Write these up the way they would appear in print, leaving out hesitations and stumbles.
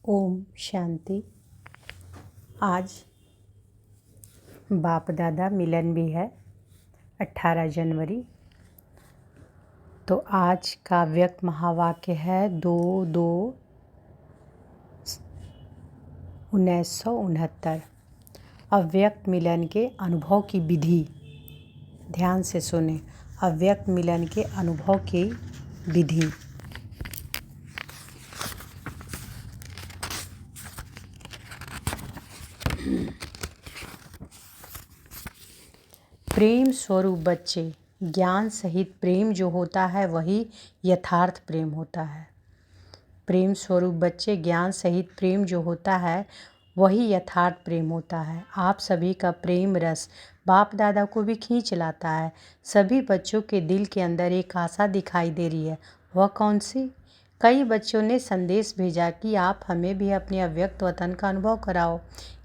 ओम शांति। आज बाप दादा मिलन भी है 18 जनवरी। तो आज का व्यक्त महावाक्य है 2/2/1969। अव्यक्त मिलन के अनुभव की विधि ध्यान से सुने। अव्यक्त मिलन के अनुभव की विधि। प्रेम स्वरूप बच्चे, ज्ञान सहित प्रेम जो होता है वही यथार्थ प्रेम होता है। प्रेम स्वरूप बच्चे, ज्ञान सहित प्रेम जो होता है वही यथार्थ प्रेम होता है। आप सभी का प्रेम रस बाप दादा को भी खींच लाता है। सभी बच्चों के दिल के अंदर एक आशा दिखाई दे रही है। वह कौन सी? कई बच्चों ने संदेश भेजा कि आप हमें भी अपने अव्यक्त वतन का अनुभव कराओ।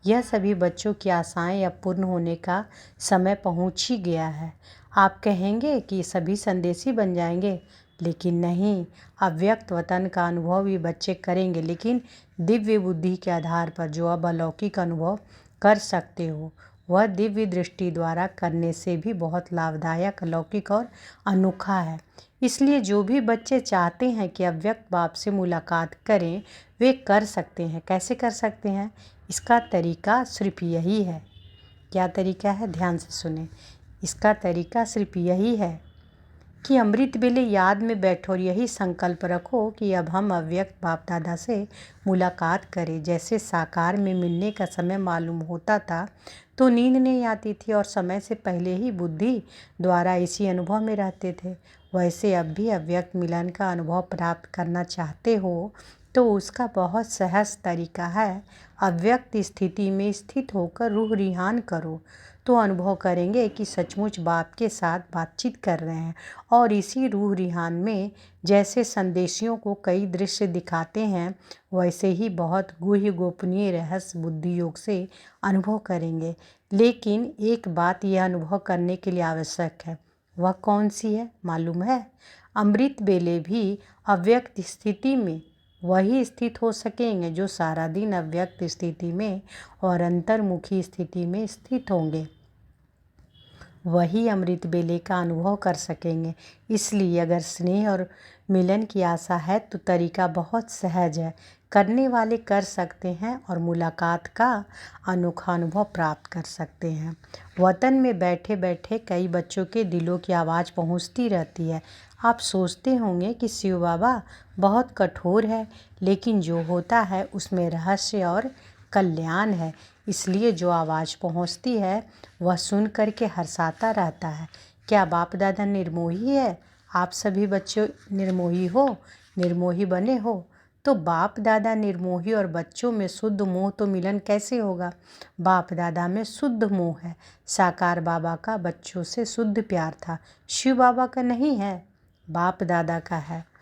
यह सभी बच्चों की आशाएं अब पूर्ण होने का समय पहुंच ही गया है। आप कहेंगे कि सभी संदेशी बन जाएंगे, लेकिन नहीं। अव्यक्त वतन का अनुभव भी बच्चे करेंगे, लेकिन दिव्य बुद्धि के आधार पर जो अब अलौकिक अनुभव कर सकते हो वह दिव्य दृष्टि द्वारा करने से भी बहुत लाभदायक, अलौकिक और अनोखा है। इसलिए जो भी बच्चे चाहते हैं कि अव्यक्त बाप से मुलाकात करें वे कर सकते हैं। कैसे कर सकते हैं? इसका तरीका सिर्फ यही है। क्या तरीका है? ध्यान से सुने। इसका तरीका सिर्फ यही है कि अमृत बेले याद में बैठो और यही संकल्प रखो कि अब हम अव्यक्त बाप दादा से मुलाकात करें। जैसे साकार में मिलने का समय मालूम होता था तो नींद नहीं आती थी और समय से पहले ही बुद्धि द्वारा इसी अनुभव में रहते थे, वैसे अब भी अव्यक्त मिलन का अनुभव प्राप्त करना चाहते हो तो उसका बहुत सहज तरीका है। अव्यक्त स्थिति में स्थित होकर रूह रिहान करो तो अनुभव करेंगे कि सचमुच बाप के साथ बातचीत कर रहे हैं। और इसी रूह रिहान में जैसे संदेशियों को कई दृश्य दिखाते हैं वैसे ही बहुत गुह्य गोपनीय रहस्य बुद्धि योग से अनुभव करेंगे। लेकिन एक बात यह अनुभव करने के लिए आवश्यक है। वह कौन सी है मालूम है? अमृत बेले भी अव्यक्त स्थिति में वही स्थित हो सकेंगे जो सारा दिन अव्यक्त स्थिति में और अंतर्मुखी स्थिति में स्थित होंगे। वही अमृत बेले का अनुभव कर सकेंगे। इसलिए अगर स्नेह और मिलन की आशा है तो तरीका बहुत सहज है। करने वाले कर सकते हैं और मुलाकात का अनोखा अनुभव प्राप्त कर सकते हैं। वतन में बैठे बैठे कई बच्चों के दिलों की आवाज़ पहुंचती रहती है। आप सोचते होंगे कि शिव बाबा बहुत कठोर है, लेकिन जो होता है उसमें रहस्य और कल्याण है। इसलिए जो आवाज़ पहुंचती है वह सुन करके हर्षाता रहता है। क्या बाप दादा निर्मोही है? आप सभी बच्चों निर्मोही हो, निर्मोही बने हो तो बाप दादा निर्मोही और बच्चों में शुद्ध मोह तो मिलन कैसे होगा? बाप दादा में शुद्ध मोह है। साकार बाबा का बच्चों से शुद्ध प्यार था, शिव बाबा का नहीं है, बाप दादा का है।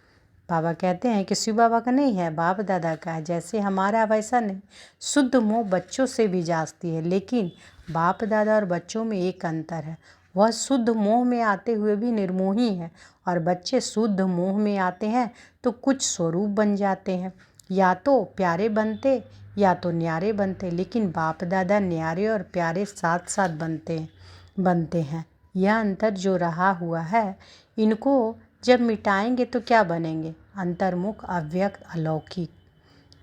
बाबा कहते हैं कि शिव बाबा का नहीं है, बाप दादा का है। जैसे हमारा वैसा नहीं। शुद्ध मोह बच्चों से भी जाती है, लेकिन बाप दादा और बच्चों में एक अंतर है। वह शुद्ध मोह में आते हुए भी निर्मोही है और बच्चे शुद्ध मोह में आते हैं तो कुछ स्वरूप बन जाते हैं। या तो प्यारे बनते या तो न्यारे बनते, लेकिन बाप दादा न्यारे और प्यारे साथ साथ बनते हैं। यह अंतर जो रहा हुआ है, इनको जब मिटाएंगे तो क्या बनेंगे? अंतर्मुख, अव्यक्त, अलौकिक।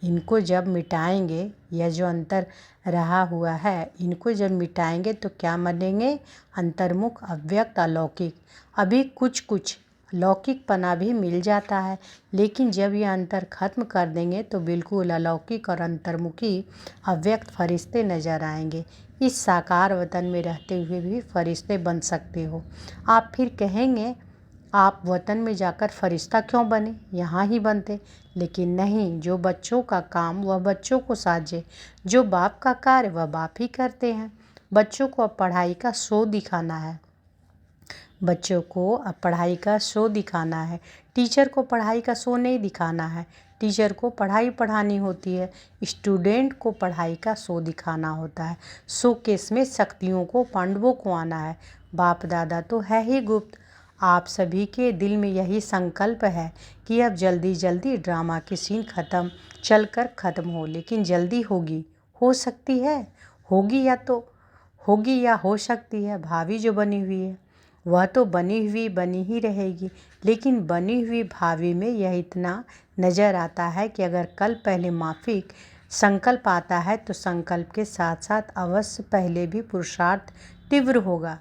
इनको जब मिटाएंगे, यह जो अंतर रहा हुआ है इनको जब मिटाएंगे तो क्या बनेंगे? अंतर्मुख, अव्यक्त, अलौकिक। अभी कुछ कुछ लौकिकपना भी मिल जाता है, लेकिन जब यह अंतर खत्म कर देंगे तो बिल्कुल अलौकिक और अंतर्मुखी अव्यक्त फरिश्ते नजर आएंगे। इस साकार वतन में रहते हुए भी फरिश्ते बन सकते हो। आप फिर कहेंगे आप वतन में जाकर फरिश्ता क्यों बने, यहाँ ही बनते। लेकिन नहीं, जो बच्चों का काम वह बच्चों को साझे, जो बाप का कार्य वह बाप ही करते हैं। बच्चों को अब पढ़ाई का शो दिखाना है। बच्चों को अब पढ़ाई का शो दिखाना है। टीचर को पढ़ाई का शो नहीं दिखाना है। टीचर को पढ़ाई पढ़ानी होती है, स्टूडेंट को पढ़ाई का शो दिखाना होता है। शो केस में शक्तियों को, पांडवों को आना है। बाप दादा तो है ही गुप्त। आप सभी के दिल में यही संकल्प है कि अब जल्दी जल्दी ड्रामा की सीन चलकर ख़त्म हो, लेकिन जल्दी होगी, हो सकती है, होगी या हो सकती है। भावी जो बनी हुई है वह तो बनी ही रहेगी, लेकिन बनी हुई भावी में यह इतना नज़र आता है कि अगर कल पहले माफिक संकल्प आता है तो संकल्प के साथ साथ अवश्य पहले भी पुरुषार्थ तीव्र होगा।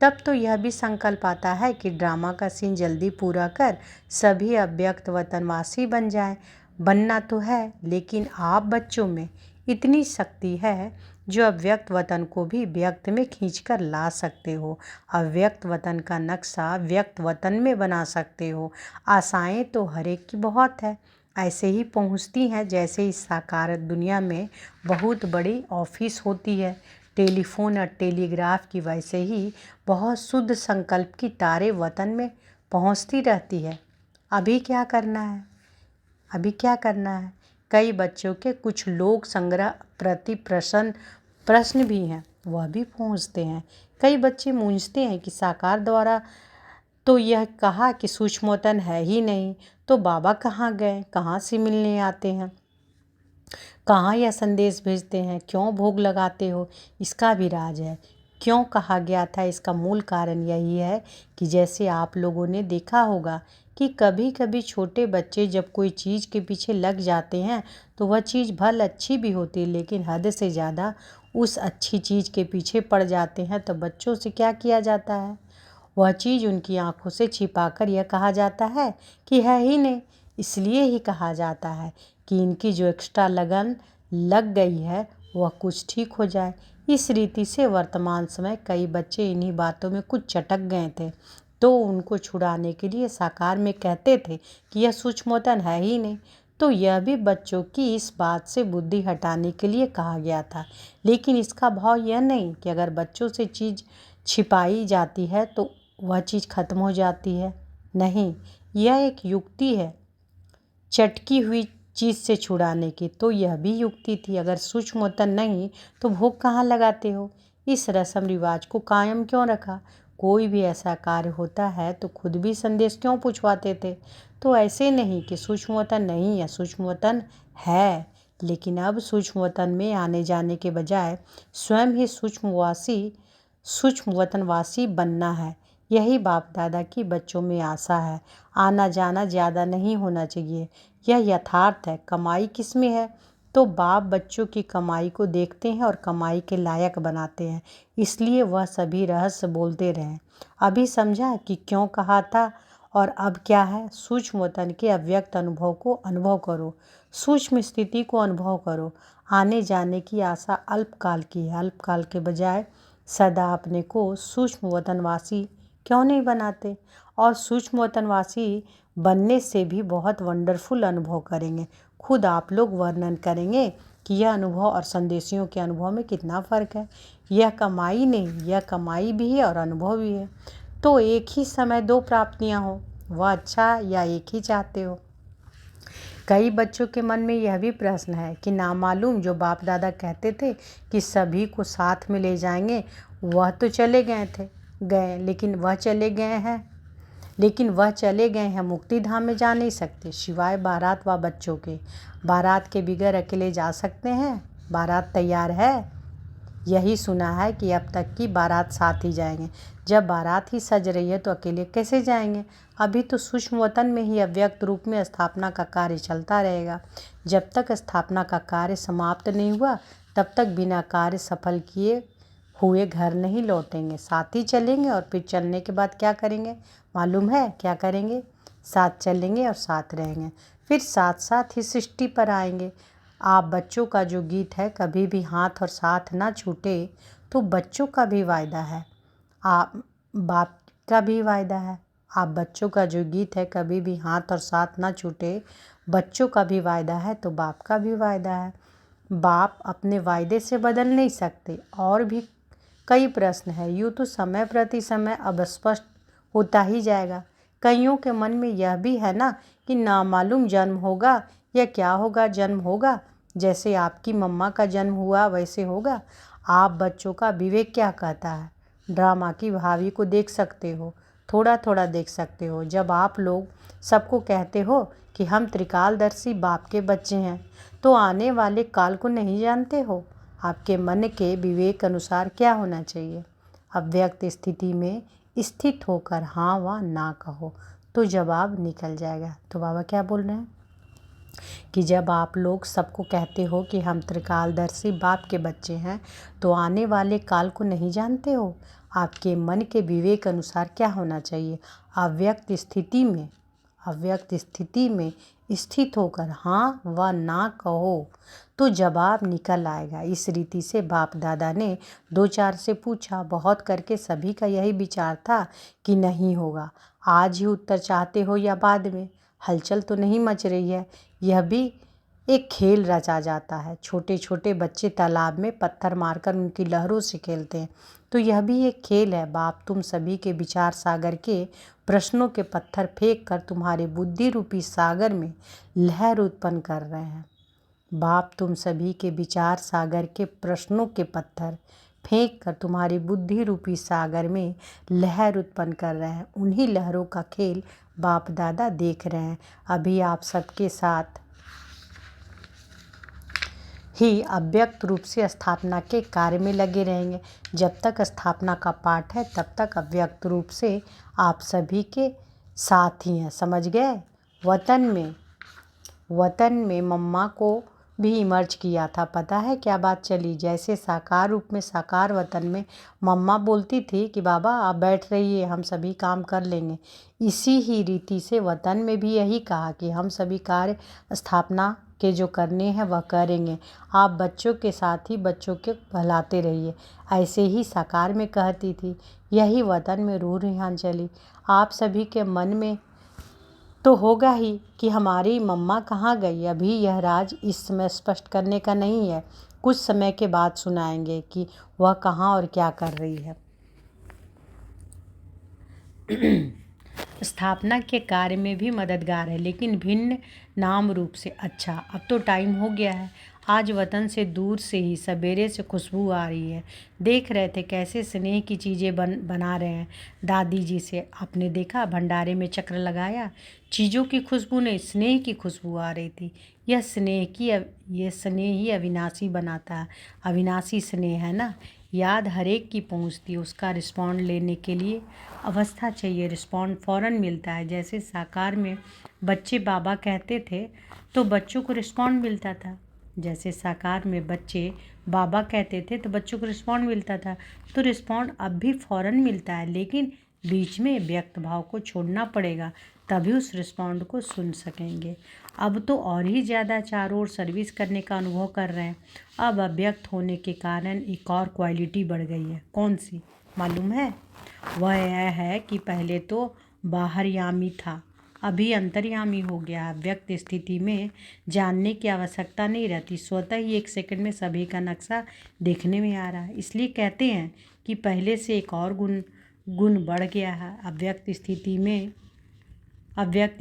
तब तो यह भी संकल्प आता है कि ड्रामा का सीन जल्दी पूरा कर सभी अव्यक्त वतनवासी बन जाएं। बनना तो है, लेकिन आप बच्चों में इतनी शक्ति है जो अव्यक्त वतन को भी व्यक्त में खींचकर ला सकते हो। अव्यक्त वतन का नक्शा व्यक्त वतन में बना सकते हो। आशाएं तो हर एक की बहुत है, ऐसे ही पहुंचती हैं जैसे इस साकार दुनिया में बहुत बड़ी ऑफिस होती है टेलीफोन और टेलीग्राफ की, वैसे ही बहुत शुद्ध संकल्प की तारे वतन में पहुंचती रहती है। अभी क्या करना है? कई बच्चों के कुछ लोक संग्रह प्रति प्रश्न भी हैं, वह भी पहुंचते हैं। कई बच्चे मूंझते हैं कि साकार द्वारा तो यह कहा कि सूक्ष्मवतन है ही नहीं, तो बाबा कहाँ गए, कहाँ से मिलने आते हैं, कहाँ यह संदेश भेजते हैं, क्यों भोग लगाते हो, इसका भी राज है। क्यों कहा गया था, इसका मूल कारण यही है कि जैसे आप लोगों ने देखा होगा कि कभी कभी छोटे बच्चे जब कोई चीज़ के पीछे लग जाते हैं तो वह चीज़ भल अच्छी भी होती है, लेकिन हद से ज़्यादा उस अच्छी चीज़ के पीछे पड़ जाते हैं तो बच्चों से क्या किया जाता है, वह चीज़ उनकी आंखों से छिपाकर यह कहा जाता है कि है ही नहीं। इसलिए ही कहा जाता है कि इनकी जो एक्स्ट्रा लगन लग गई है वह कुछ ठीक हो जाए। इस रीति से वर्तमान समय कई बच्चे इन्हीं बातों में कुछ चटक गए थे, तो उनको छुड़ाने के लिए साकार में कहते थे कि यह सूक्ष्मवतन है ही नहीं। तो यह भी बच्चों की इस बात से बुद्धि हटाने के लिए कहा गया था, लेकिन इसका भाव यह नहीं कि अगर बच्चों से चीज़ छिपाई जाती है तो वह चीज़ खत्म हो जाती है। नहीं, यह एक युक्ति है चटकी हुई चीज़ से छुड़ाने की। तो यह भी युक्ति थी, अगर सूक्ष्मवतन नहीं तो भोग कहाँ लगाते हो। इस रस्म रिवाज को कायम क्यों रखा। कोई भी ऐसा कार्य होता है तो खुद भी संदेश क्यों पूछवाते थे। तो ऐसे नहीं कि सूक्ष्मवतन नहीं है, सूक्ष्मवतन है, लेकिन अब सूक्ष्मवतन में आने जाने के बजाय स्वयं ही सूक्ष्मवतनवासी बनना है। यही बाप दादा की बच्चों में आशा है। आना जाना ज़्यादा नहीं होना चाहिए, यह यथार्थ है। कमाई किस में है, तो बाप बच्चों की कमाई को देखते हैं और कमाई के लायक बनाते हैं, इसलिए वह सभी रहस्य बोलते रहें। अभी समझा कि क्यों कहा था और अब क्या है। सूक्ष्मवतन के अव्यक्त अनुभव को अनुभव करो, सूक्ष्म स्थिति को अनुभव करो। आने जाने की आशा अल्पकाल की है, अल्पकाल के बजाय सदा अपने को सूक्ष्मवतनवासी क्यों नहीं बनाते। और सूक्ष्मवतनवासी बनने से भी बहुत वंडरफुल अनुभव करेंगे। खुद आप लोग वर्णन करेंगे कि यह अनुभव और संदेशियों के अनुभव में कितना फ़र्क है। यह कमाई नहीं, यह कमाई भी है और अनुभव भी है। तो एक ही समय दो प्राप्तियां हो, वह अच्छा या एक ही चाहते हो। कई बच्चों के मन में यह भी प्रश्न है कि नामालूम जो बाप दादा कहते थे कि सभी को साथ में ले जाएंगे, वह तो चले गए, लेकिन वह चले गए हैं मुक्ति धाम में जा नहीं सकते, सिवाय बारात व बच्चों के। बारात के बिगैर अकेले जा सकते हैं, बारात तैयार है। यही सुना है कि अब तक की बारात साथ ही जाएंगे। जब बारात ही सज रही है तो अकेले कैसे जाएंगे। अभी तो सूक्ष्म वतन में ही अव्यक्त रूप में स्थापना का कार्य चलता रहेगा। जब तक स्थापना का कार्य समाप्त नहीं हुआ तब तक बिना कार्य सफल किए हुए घर नहीं लौटेंगे। साथ ही चलेंगे और फिर चलने के बाद क्या करेंगे मालूम है क्या करेंगे। साथ चलेंगे और साथ रहेंगे, फिर साथ साथ ही सृष्टि पर आएंगे। आप बच्चों का जो गीत है कभी भी हाथ और साथ ना छूटे, तो बच्चों का भी वायदा है, आप बाप का भी वायदा है। आप बच्चों का जो गीत है कभी भी हाथ और साथ ना छूटे, बच्चों का भी वायदा है तो बाप का भी वायदा है। बाप अपने वायदे से बदल नहीं सकते। और भी कई प्रश्न है, यूँ तो समय प्रति समय अब स्पष्ट होता ही जाएगा। कईयों के मन में यह भी है ना कि नामालूम जन्म होगा या क्या होगा, जन्म होगा जैसे आपकी मम्मा का जन्म हुआ वैसे होगा। आप बच्चों का विवेक क्या कहता है। ड्रामा की भावी को देख सकते हो थोड़ा थोड़ा देख सकते हो। जब आप लोग सबको कहते हो कि हम त्रिकालदर्शी बाप के बच्चे हैं, तो आने वाले काल को नहीं जानते हो। आपके मन के विवेक अनुसार क्या होना चाहिए? अव्यक्त स्थिति में स्थित होकर हाँ व ना कहो तो जवाब निकल जाएगा। तो बाबा क्या बोल रहे हैं कि जब आप लोग सबको कहते हो कि हम त्रिकालदर्शी बाप के बच्चे हैं, तो आने वाले काल को नहीं जानते हो। आपके मन के विवेक अनुसार क्या होना चाहिए? अव्यक्त स्थिति में स्थित होकर हाँ व ना कहो तो जवाब निकल आएगा। इस रीति से बाप दादा ने 2-4 से पूछा। बहुत करके सभी का यही विचार था कि नहीं होगा। आज ही उत्तर चाहते हो या बाद में? हलचल तो नहीं मच रही है। यह भी एक खेल रचा जाता है। छोटे छोटे बच्चे तालाब में पत्थर मारकर उनकी लहरों से खेलते हैं, तो यह भी एक खेल है। बाप तुम सभी के विचार सागर के प्रश्नों के पत्थर फेंक कर तुम्हारे बुद्धि रूपी सागर में लहर उत्पन्न कर रहे हैं। बाप तुम सभी के विचार सागर के प्रश्नों के पत्थर फेंक कर तुम्हारी बुद्धि रूपी सागर में लहर उत्पन्न कर रहे हैं। उन्हीं लहरों का खेल बाप दादा देख रहे हैं। अभी आप सबके साथ ही अव्यक्त रूप से स्थापना के कार्य में लगे रहेंगे। जब तक स्थापना का पाठ है तब तक अव्यक्त रूप से आप सभी के साथ ही हैं। समझ गए? वतन में मम्मा को भी इमर्ज किया था। पता है क्या बात चली? जैसे साकार रूप में साकार वतन में मम्मा बोलती थी कि बाबा आप बैठ रहिए, हम सभी काम कर लेंगे। इसी ही रीति से वतन में भी यही कहा कि हम सभी कार्य स्थापना के जो करने हैं वह करेंगे। आप बच्चों के साथ ही बच्चों के बहलाते रहिए। ऐसे ही साकार में कहती थी। यही वतन में रूह रिहान चली। आप सभी के मन में तो होगा ही कि हमारी मम्मा कहाँ गई। अभी यह राज इस समय स्पष्ट करने का नहीं है। कुछ समय के बाद सुनाएंगे कि वह कहाँ और क्या कर रही है। स्थापना के कार्य में भी मददगार है, लेकिन भिन्न नाम रूप से। अच्छा, अब तो टाइम हो गया है। आज वतन से दूर से ही सवेरे से खुशबू आ रही है। देख रहे थे कैसे स्नेह की चीज़ें बना रहे हैं दादी जी से। आपने देखा भंडारे में चक्र लगाया, चीज़ों की खुशबू नहीं स्नेह की खुशबू आ रही थी। यह स्नेह ही अविनाशी बनाता है। अविनाशी स्नेह है ना। याद हर एक की पहुंचती है। उसका रिस्पॉन्ड लेने के लिए अवस्था चाहिए, रिस्पॉन्ड फ़ौरन मिलता है। जैसे साकार में बच्चे बाबा कहते थे तो बच्चों को रिस्पॉन्ड मिलता था। जैसे साकार में बच्चे बाबा कहते थे तो बच्चों को रिस्पॉन्ड मिलता था। तो रिस्पॉन्ड अब भी फ़ौरन मिलता है, लेकिन बीच में व्यक्त भाव को छोड़ना पड़ेगा, तभी उस रिस्पॉन्ड को सुन सकेंगे। अब तो और ही ज़्यादा चारों ओर सर्विस करने का अनुभव कर रहे हैं। अब अव्यक्त होने के कारण एक और क्वालिटी बढ़ गई है। कौन सी मालूम है? वह यह है कि पहले तो बाहरयामी था, अभी अंतर्यामी हो गया। व्यक्त स्थिति में जानने की आवश्यकता नहीं रहती, स्वतः ही 1 सेकंड में सभी का नक्शा देखने में आ रहा है। इसलिए कहते हैं कि पहले से एक और गुण बढ़ गया है। अव्यक्त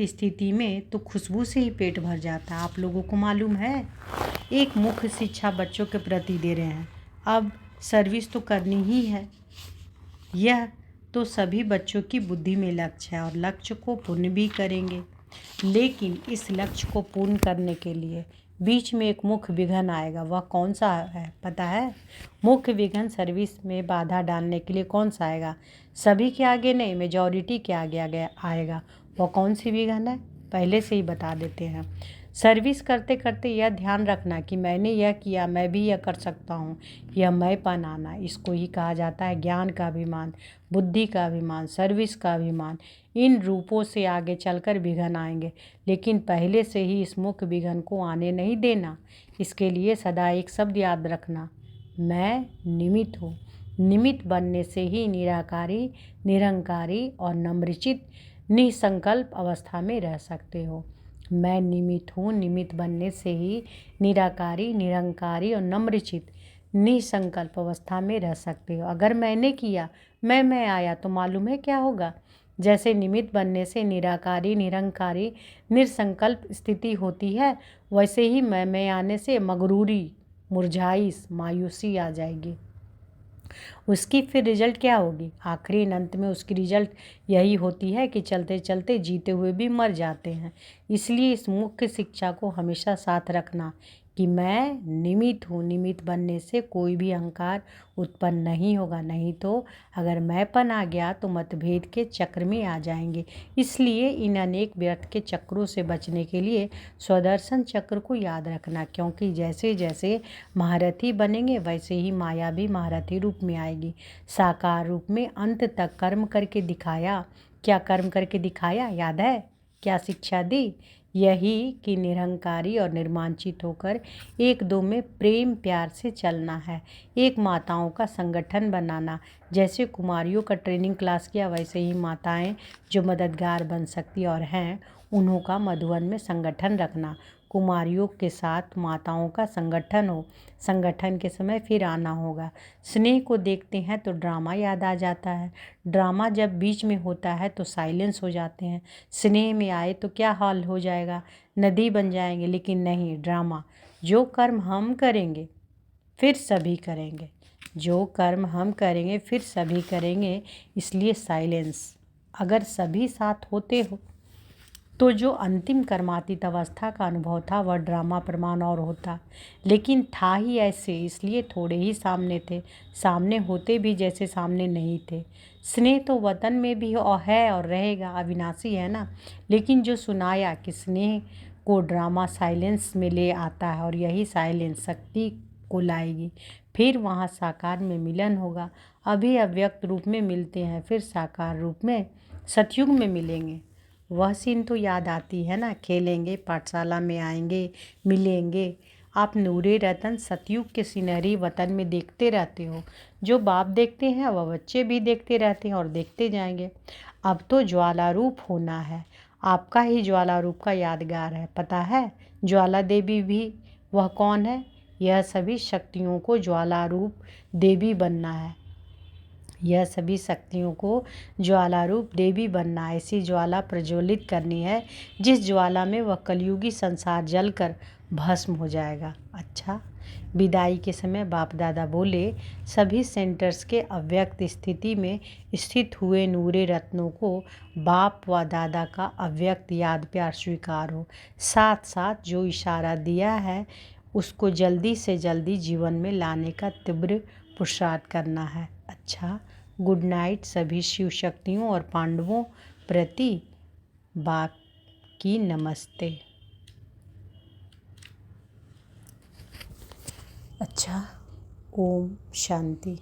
स्थिति में तो खुशबू से ही पेट भर जाता है। आप लोगों को मालूम है, एक मुख्य शिक्षा बच्चों के प्रति दे रहे हैं। अब सर्विस तो करनी ही है। यह तो सभी बच्चों की बुद्धि में लक्ष्य है और लक्ष्य को पूर्ण भी करेंगे। लेकिन इस लक्ष्य को पूर्ण करने के लिए बीच में एक मुख्य विघ्न आएगा। वह कौन सा है पता है? मुख्य विघ्न सर्विस में बाधा डालने के लिए कौन सा आएगा? सभी के आगे नहीं, मेजॉरिटी के आगे आएगा। वह कौन सी विघ्न है? पहले से ही बता देते हैं। सर्विस करते करते यह ध्यान रखना कि मैंने यह किया, मैं भी यह कर सकता हूँ। यह मैंपन आना, इसको ही कहा जाता है ज्ञान का अभिमान, बुद्धि का अभिमान, सर्विस का अभिमान। इन रूपों से आगे चलकर विघ्न आएंगे, लेकिन पहले से ही इस मुख्य विघ्न को आने नहीं देना। इसके लिए सदा एक शब्द याद रखना, मैं निमित्त हूँ। निमित्त बनने से ही निराकारी, निरंकारी और नम्रचित निसंकल्प अवस्था में रह सकते हो। मैं निमित्त हूँ, निमित्त बनने से ही निराकारी, निरंकारी और नम्रचित निसंकल्प अवस्था में रह सकते हो। अगर मैंने किया, मैं आया, तो मालूम है क्या होगा? जैसे निमित्त बनने से निराकारी, निरंकारी, निसंकल्प स्थिति होती है, वैसे ही मैं आने से मगरूरी, मुरझाइश, मायूसी आ जाएगी। उसकी फिर रिजल्ट क्या होगी? आखिरी अंत में उसकी रिजल्ट यही होती है कि चलते चलते जीते हुए भी मर जाते हैं। इसलिए इस मुख्य शिक्षा को हमेशा साथ रखना कि मैं निमित्त हूँ। निमित्त बनने से कोई भी अहंकार उत्पन्न नहीं होगा, नहीं तो अगर मैंपन आ गया तो मतभेद के चक्र में आ जाएंगे। इसलिए इन अनेक व्यर्थ के चक्रों से बचने के लिए स्वदर्शन चक्र को याद रखना, क्योंकि जैसे जैसे महारथी बनेंगे वैसे ही माया भी महारथी रूप में आएगी। साकार रूप में अंत तक कर्म करके दिखाया। क्या कर्म करके दिखाया? याद है क्या शिक्षा दी? यही कि निरहंकारी और निर्मांचित होकर एक दो में प्रेम प्यार से चलना है। एक माताओं का संगठन बनाना। जैसे कुमारियों का ट्रेनिंग क्लास किया वैसे ही माताएं जो मददगार बन सकती और हैं उन्हों का मधुवन में संगठन रखना। कुमारियों के साथ माताओं का संगठन हो। संगठन के समय फिर आना होगा। स्नेह को देखते हैं तो ड्रामा याद आ जाता है। ड्रामा जब बीच में होता है तो साइलेंस हो जाते हैं। स्नेह में आए तो क्या हाल हो जाएगा? नदी बन जाएंगे। लेकिन नहीं, ड्रामा। जो कर्म हम करेंगे फिर सभी करेंगे। जो कर्म हम करेंगे फिर सभी करेंगे। इसलिए साइलेंस। अगर सभी साथ होते हो तो जो अंतिम कर्मातीत अवस्था का अनुभव था वह ड्रामा प्रमाण और होता, लेकिन था ही ऐसे, इसलिए थोड़े ही सामने थे। सामने होते भी जैसे सामने नहीं थे। स्नेह तो वतन में भी और है और रहेगा, अविनाशी है ना। लेकिन जो सुनाया कि स्नेह को ड्रामा साइलेंस में ले आता है और यही साइलेंस शक्ति को लाएगी। फिर वहाँ साकार में मिलन होगा। अभी अव्यक्त रूप में मिलते हैं, फिर साकार रूप में सतयुग में मिलेंगे। वह सीन तो याद आती है ना। खेलेंगे, पाठशाला में आएंगे, मिलेंगे। आप नूरे रतन सतयुग के सिनहरी वतन में देखते रहते हो। जो बाप देखते हैं वह बच्चे भी देखते रहते हैं और देखते जाएंगे। अब तो ज्वाला रूप होना है। आपका ही ज्वाला रूप का यादगार है। पता है ज्वाला देवी भी वह कौन है? यह सभी शक्तियों को ज्वाला रूप देवी बनना है। यह सभी शक्तियों को ज्वाला रूप देवी बनना, ऐसी ज्वाला प्रज्वलित करनी है जिस ज्वाला में वह कलयुगी संसार जलकर भस्म हो जाएगा। अच्छा, विदाई के समय बाप दादा बोले, सभी सेंटर्स के अव्यक्त स्थिति में स्थित हुए नूरे रत्नों को बाप व दादा का अव्यक्त याद प्यार स्वीकार हो। साथ साथ जो इशारा दिया है उसको जल्दी से जल्दी जीवन में लाने का तीव्र पुरुषार्थ करना है। अच्छा, गुड नाइट सभी शिव शक्तियों और पांडवों प्रति बाप की नमस्ते। अच्छा, ओम शांति।